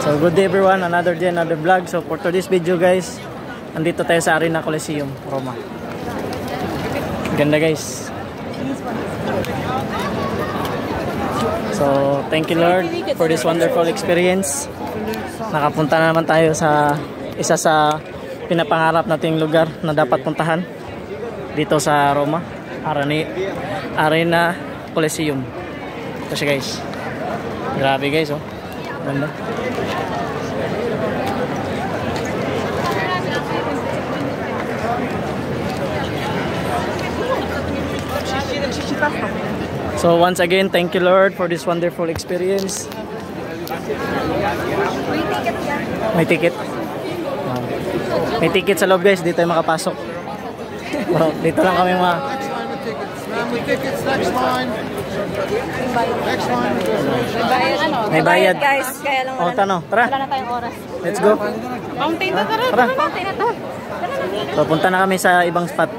So good day everyone, another day, another vlog. So for today's video guys, andito tayo sa Arena Coliseum, Roma. Ganda guys. So thank you Lord for this wonderful experience. Nakapunta na naman tayo sa isa sa pinapangarap nating lugar na dapat puntahan dito sa Roma, Arena Coliseum. Ito siya guys. Grabe guys, oh. Ganda. So once again, thank you Lord for this wonderful experience. May ticket. May ticket sa loob guys, dito tayo makapasok. Wow, dito lang kami May bayad guys, kaya lang wala. Tara. Wala na tayong oras. Let's go. Fountain na tara. Fountain na to. So punta na kami sa ibang spot.